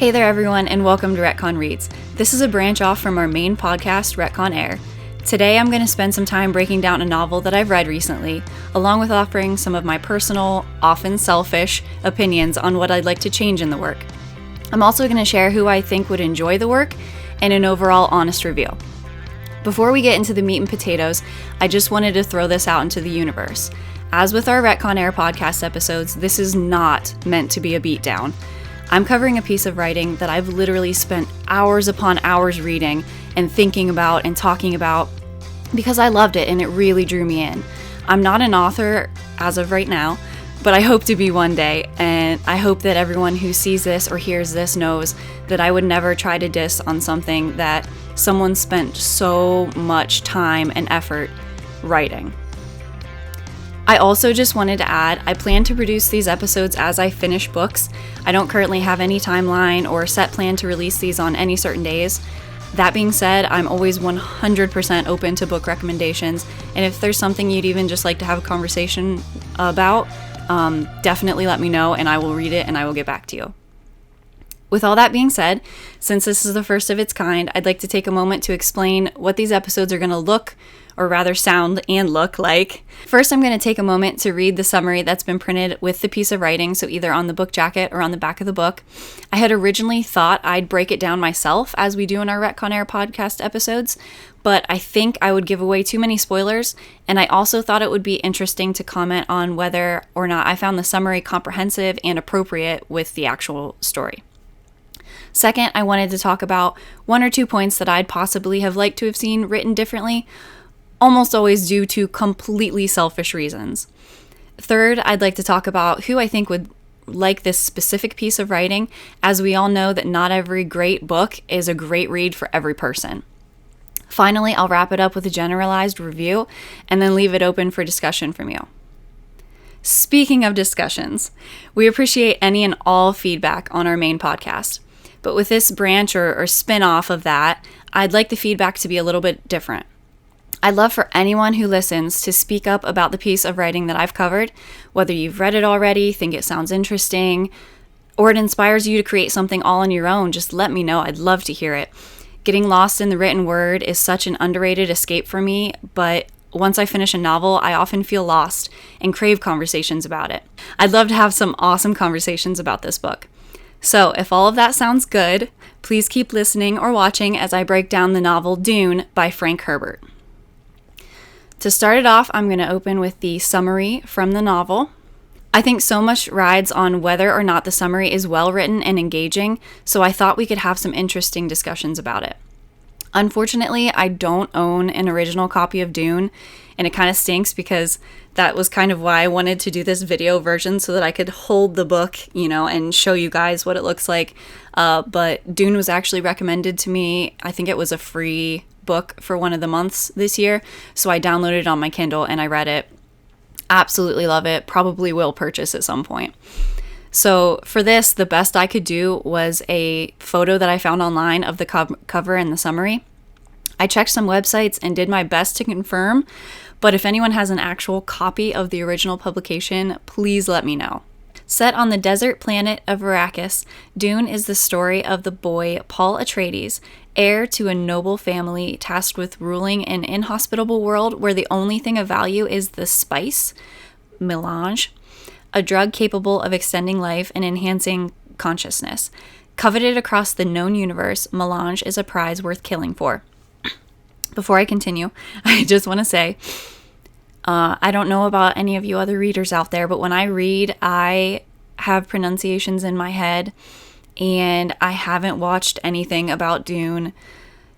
Hey there everyone, and welcome to Retcon Reads. This is a branch off from our main podcast, Retcon Air. Today I'm going to spend some time breaking down a novel that I've read recently, along with offering some of my personal, often selfish, opinions on what I'd like to change in the work. I'm also going to share who I think would enjoy the work, and an overall honest review. Before we get into the meat and potatoes, I just wanted to throw this out into the universe. As with our Retcon Air podcast episodes, this is not meant to be a beatdown. I'm covering a piece of writing that I've literally spent hours upon hours reading and thinking about and talking about because I loved it and it really drew me in. I'm not an author as of right now, but I hope to be one day, and I hope that everyone who sees this or hears this knows that I would never try to diss on something that someone spent so much time and effort writing. I also just wanted to add, I plan to produce these episodes as I finish books. I don't currently have any timeline or set plan to release these on any certain days. That being said, I'm always 100% open to book recommendations, and if there's something you'd even just like to have a conversation about, definitely let me know and I will read it and I will get back to you. With all that being said, since this is the first of its kind, I'd like to take a moment to explain what these episodes are going to look, or rather sound and look like. First, I'm going to take a moment to read the summary that's been printed with the piece of writing, so either on the book jacket or on the back of the book. I had originally thought I'd break it down myself, as we do in our Retcon Air podcast episodes, but I think I would give away too many spoilers, and I also thought it would be interesting to comment on whether or not I found the summary comprehensive and appropriate with the actual story. Second, I wanted to talk about one or two points that I'd possibly have liked to have seen written differently, almost always due to completely selfish reasons. Third, I'd like to talk about who I think would like this specific piece of writing, as we all know that not every great book is a great read for every person. Finally, I'll wrap it up with a generalized review and then leave it open for discussion from you. Speaking of discussions, we appreciate any and all feedback on our main podcast. But with this branch or spin-off of that, I'd like the feedback to be a little bit different. I'd love for anyone who listens to speak up about the piece of writing that I've covered, whether you've read it already, think it sounds interesting, or it inspires you to create something all on your own. Just let me know. I'd love to hear it. Getting lost in the written word is such an underrated escape for me, but once I finish a novel, I often feel lost and crave conversations about it. I'd love to have some awesome conversations about this book. So if all of that sounds good, please keep listening or watching as I break down the novel Dune by Frank Herbert. To start it off, I'm going to open with the summary from the novel. I think so much rides on whether or not the summary is well written and engaging, so I thought we could have some interesting discussions about it. Unfortunately, I don't own an original copy of Dune, and it kind of stinks because that was kind of why I wanted to do this video version, so that I could hold the book, and show you guys what it looks like. But Dune was actually recommended to me. I think it was a free book for one of the months this year, so I downloaded it on my Kindle and I read it. Absolutely love it. Probably will purchase at some point. So for this, the best I could do was a photo that I found online of the cover and the summary. I checked some websites and did my best to confirm, but if anyone has an actual copy of the original publication, please let me know. Set on the desert planet of Arrakis, Dune is the story of the boy Paul Atreides, heir to a noble family tasked with ruling an inhospitable world where the only thing of value is the spice, melange, a drug capable of extending life and enhancing consciousness. Coveted across the known universe, melange is a prize worth killing for. Before I continue, I just want to say, I don't know about any of you other readers out there, but when I read, I have pronunciations in my head, and I haven't watched anything about Dune,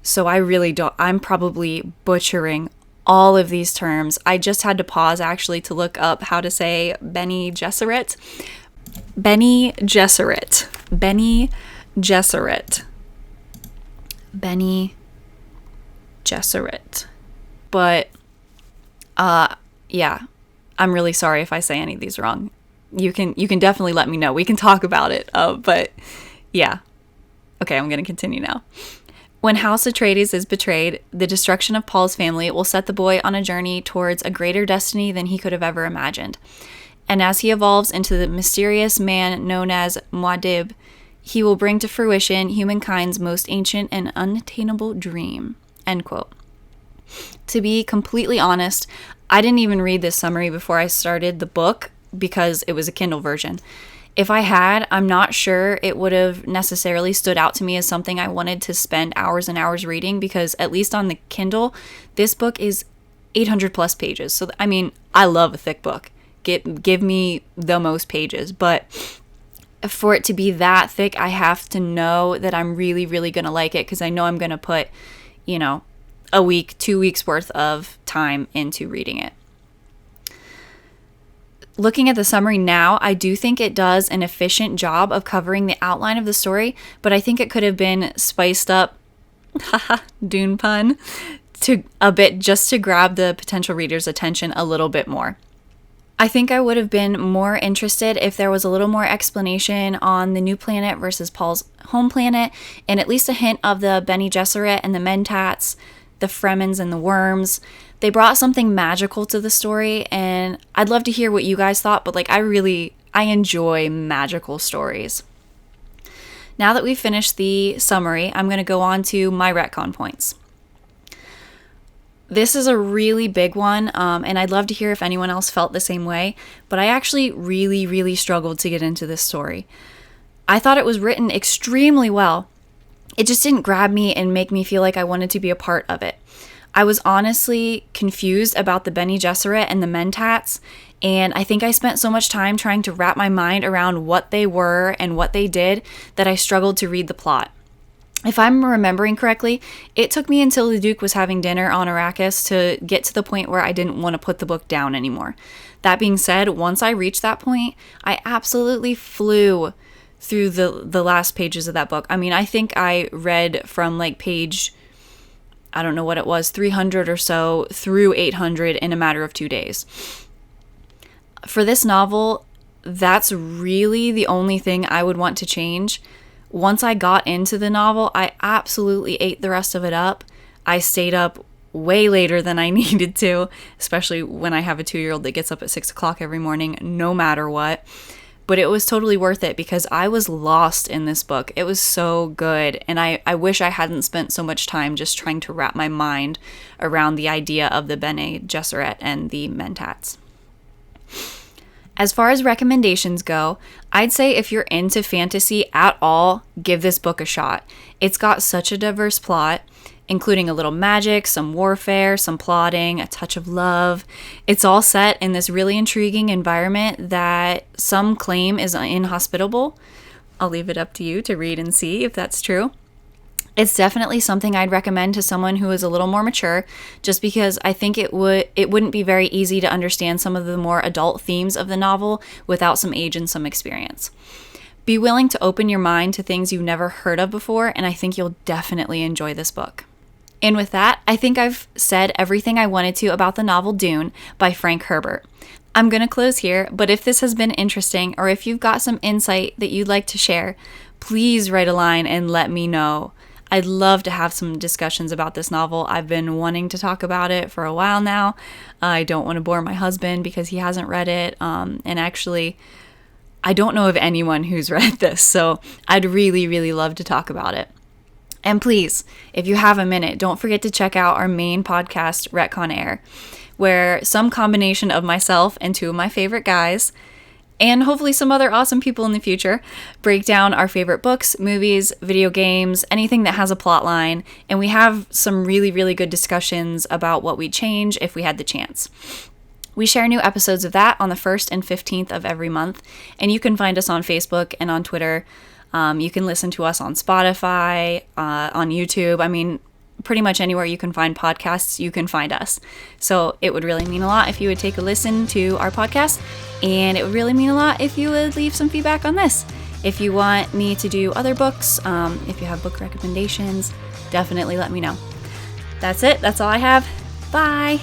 so I really don't. I'm probably butchering all of these terms. I just had to pause actually to look up how to say Bene Gesserit. Bene Gesserit. Bene Gesserit. Bene Gesserit. But yeah, I'm really sorry if I say any of these wrong. You can definitely let me know. We can talk about it. But yeah. Okay, I'm going to continue now. When House Atreides is betrayed, the destruction of Paul's family will set the boy on a journey towards a greater destiny than he could have ever imagined. And as he evolves into the mysterious man known as Muad'Dib, He will bring to fruition humankind's most ancient and unattainable dream. End quote. To be completely honest, I didn't even read this summary before I started the book because it was a Kindle version. If I had, I'm not sure it would have necessarily stood out to me as something I wanted to spend hours and hours reading, because at least on the Kindle, this book is 800 plus pages. So, I mean, I love a thick book. Give me the most pages. But for it to be that thick, I have to know that I'm really, really going to like it, because I know I'm going to put, a week, 2 weeks worth of time into reading it. Looking at the summary now, I do think it does an efficient job of covering the outline of the story, but I think it could have been spiced up, Dune pun, to a bit just to grab the potential reader's attention a little bit more. I think I would have been more interested if there was a little more explanation on the new planet versus Paul's home planet, and at least a hint of the Bene Gesserit and the Mentats, the Fremens and the worms. They brought something magical to the story, and I'd love to hear what you guys thought, but I enjoy magical stories. Now that we've finished the summary, I'm going to go on to my retcon points. This is a really big one, and I'd love to hear if anyone else felt the same way, but I actually really, really struggled to get into this story. I thought it was written extremely well. It just didn't grab me and make me feel like I wanted to be a part of it. I was honestly confused about the Bene Gesserit and the Mentats, and I think I spent so much time trying to wrap my mind around what they were and what they did that I struggled to read the plot. If I'm remembering correctly, it took me until the Duke was having dinner on Arrakis to get to the point where I didn't want to put the book down anymore. That being said, once I reached that point, I absolutely flew through the last pages of that book. I mean, I think I read from page, I don't know what it was, 300 or so through 800 in a matter of 2 days. For this novel, that's really the only thing I would want to change. Once I got into the novel, I absolutely ate the rest of it up. I stayed up way later than I needed to, especially when I have a 2-year-old that gets up at 6 o'clock every morning, no matter what. But it was totally worth it because I was lost in this book. It was so good, and I wish I hadn't spent so much time just trying to wrap my mind around the idea of the Bene Gesserit and the Mentats. As far as recommendations go, I'd say if you're into fantasy at all, give this book a shot. It's got such a diverse plot, including a little magic, some warfare, some plotting, a touch of love. It's all set in this really intriguing environment that some claim is inhospitable. I'll leave it up to you to read and see if that's true. It's definitely something I'd recommend to someone who is a little more mature, just because I think it wouldn't be very easy to understand some of the more adult themes of the novel without some age and some experience. Be willing to open your mind to things you've never heard of before, and I think you'll definitely enjoy this book. And with that, I think I've said everything I wanted to about the novel Dune by Frank Herbert. I'm going to close here, but if this has been interesting, or if you've got some insight that you'd like to share, please write a line and let me know. I'd love to have some discussions about this novel. I've been wanting to talk about it for a while now. I don't want to bore my husband because he hasn't read it. And actually, I don't know of anyone who's read this, so I'd really, really love to talk about it. And please, if you have a minute, don't forget to check out our main podcast, Retcon Air, where some combination of myself and 2 of my favorite guys, and hopefully some other awesome people in the future, break down our favorite books, movies, video games, anything that has a plot line, and we have some really, really good discussions about what we'd change if we had the chance. We share new episodes of that on the 1st and 15th of every month, and you can find us on Facebook and on Twitter. You can listen to us on Spotify, on YouTube. I mean, pretty much anywhere you can find podcasts, you can find us. So it would really mean a lot if you would take a listen to our podcast, and it would really mean a lot if you would leave some feedback on this. If you want me to do other books, if you have book recommendations, definitely let me know. That's it. That's all I have. Bye.